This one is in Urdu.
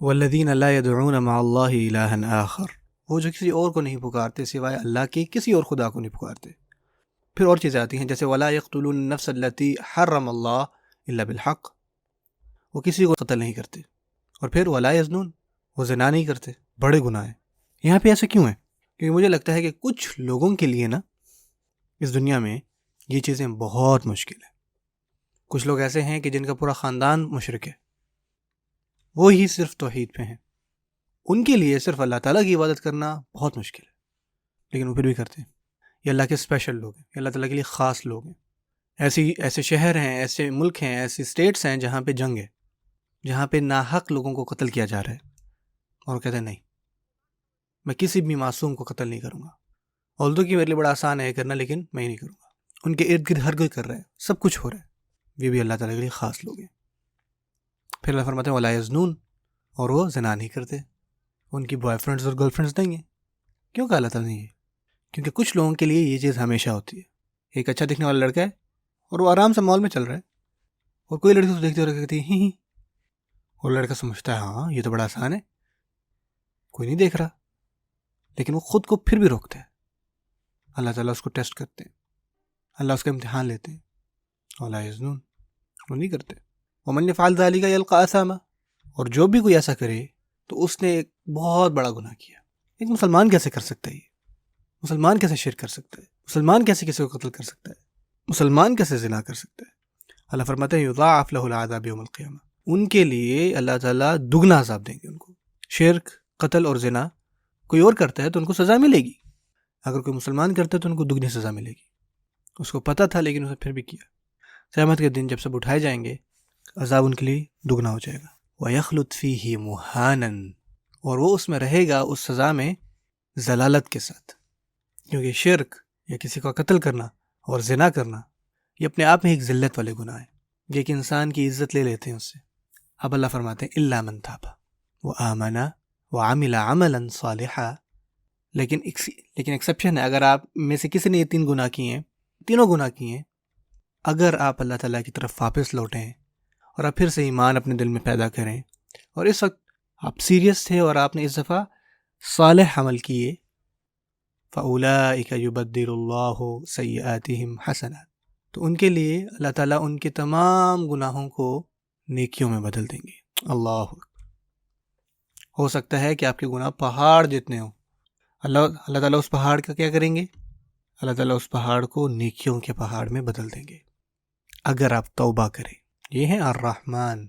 والذین لا يدعون مع اللہ الہا آخر، وہ جو کسی اور کو نہیں پکارتے سوائے اللہ کے، کسی اور خدا کو نہیں پکارتے۔ پھر اور چیزیں آتی ہیں جیسے ولا يقتلون النفس التي حرم اللہ الا بالحق، وہ کسی کو قتل نہیں کرتے۔ اور پھر ولا یزنون، وہ زنا نہیں کرتے۔ بڑے گناہ ہیں۔ یہاں پہ ایسا کیوں ہے؟ کیونکہ مجھے لگتا ہے کہ کچھ لوگوں کے لیے نا اس دنیا میں یہ چیزیں بہت مشکل ہیں۔ کچھ لوگ ایسے ہیں کہ جن کا پورا خاندان مشرک ہے، وہ ہی صرف توحید پہ ہیں، ان کے لیے صرف اللہ تعالیٰ کی عبادت کرنا بہت مشکل ہے، لیکن وہ پھر بھی کرتے ہیں۔ یہ اللہ کے اسپیشل لوگ ہیں، یہ اللہ تعالیٰ کے لیے خاص لوگ ہیں۔ ایسے شہر ہیں، ایسے ملک ہیں، ایسی اسٹیٹس ہیں جہاں پہ جنگ ہے، جہاں پہ ناحق لوگوں کو قتل کیا جا رہا ہے، اور وہ کہتے ہیں نہیں، میں کسی بھی معصوم کو قتل نہیں کروں گا، اولدو کہ میرے لیے بڑا آسان ہے کرنا، لیکن میں ہی نہیں کروں گا۔ ان کے ارد گرد ہر کوئی کر رہا ہے، سب کچھ ہو رہا ہے، یہ بھی اللہ تعالیٰ کے لیے خاص لوگ ہیں۔ پھر اللہ فرماتے ہیں ولا یزنون، اور وہ زنا نہیں کرتے، ان کی بوائے فرینڈز اور گرل فرینڈز نہیں ہیں۔ کیوں کہا اللہ تعالیٰ نے یہ؟ کیونکہ کچھ لوگوں کے لیے یہ چیز ہمیشہ ہوتی ہے۔ ایک اچھا دکھنے والا لڑکا ہے اور وہ آرام سے مال میں چل رہا ہے، اور کوئی لڑکی اس کو دیکھتے ہوئے کہتی ہے ہی ہی، اور لڑکا سمجھتا ہے ہاں یہ تو بڑا آسان ہے، کوئی نہیں دیکھ رہا، لیکن وہ خود کو پھر بھی روکتا ہے۔ اللہ تعالیٰ اس کو ٹیسٹ کرتے ہیں، اللہ اس کا امتحان لیتے ہیں۔ ولا یزنون، وہ نہیں کرتے۔ ومن یفعل ذلک یلقى اثاما، اور جو بھی کوئی ایسا کرے تو اس نے ایک بہت بڑا گناہ کیا۔ ایک مسلمان کیسے کر سکتا ہے یہ؟ مسلمان کیسے شرک کر سکتا ہے؟ مسلمان کیسے کسی کو قتل کر سکتا ہے؟ مسلمان کیسے زنا کر سکتا ہے؟ اللہ فرماتے ہیں یضاعف له العذاب یوم القیامہ، ان کے لیے اللہ تعالیٰ دگنا عذاب دیں گے ان کو۔ شرک، قتل اور زنا کوئی اور کرتا ہے تو ان کو سزا ملے گی، اگر کوئی مسلمان کرتا ہے تو ان کو دگنی سزا ملے گی۔ اس کو پتہ تھا لیکن اسے پھر بھی کیا۔ قیامت کے دن جب سب اٹھائے جائیں گے، عذاب ان کے لیے دگنا ہو جائے گا۔ وَيَخْلُدْ فِيهِ مُهَانًا، اور وہ اس میں رہے گا اس سزا میں ذلالت کے ساتھ، کیونکہ شرک یا کسی کا قتل کرنا اور زنا کرنا یہ اپنے آپ میں ایک ذلت والے گناہ ہیں، یہ کہ انسان کی عزت لے لیتے ہیں اس سے۔ اب اللہ فرماتے ہیں اِلَّا مَن تَابَ وَآمَنَ وَعَمِلَ عَمَلًا صَالِحًا، لیکن ایکسیپشن ہے، اگر آپ میں سے کسی نے یہ تینوں گناہ کیے ہیں، اگر آپ اللہ تعالیٰ کی طرف واپس لوٹیں اور آپ پھر سے ایمان اپنے دل میں پیدا کریں، اور اس وقت آپ سیریس تھے اور آپ نے اس دفعہ صالح عمل کیے، فَأُولَئِكَ يُبَدِّلُ اللَّهُ سَيِّئَاتِهِمْ حَسَنَاتٍ، تو ان کے لیے اللہ تعالیٰ ان کے تمام گناہوں کو نیکیوں میں بدل دیں گے۔ اللہ ہو سکتا ہے کہ آپ کے گناہ پہاڑ جتنے ہوں، اللہ تعالیٰ اس پہاڑ کا کیا کریں گے؟ اللہ تعالیٰ اس پہاڑ کو نیکیوں کے پہاڑ میں بدل دیں گے، اگر آپ توبہ کریں۔ یہ ہیں الرحمن،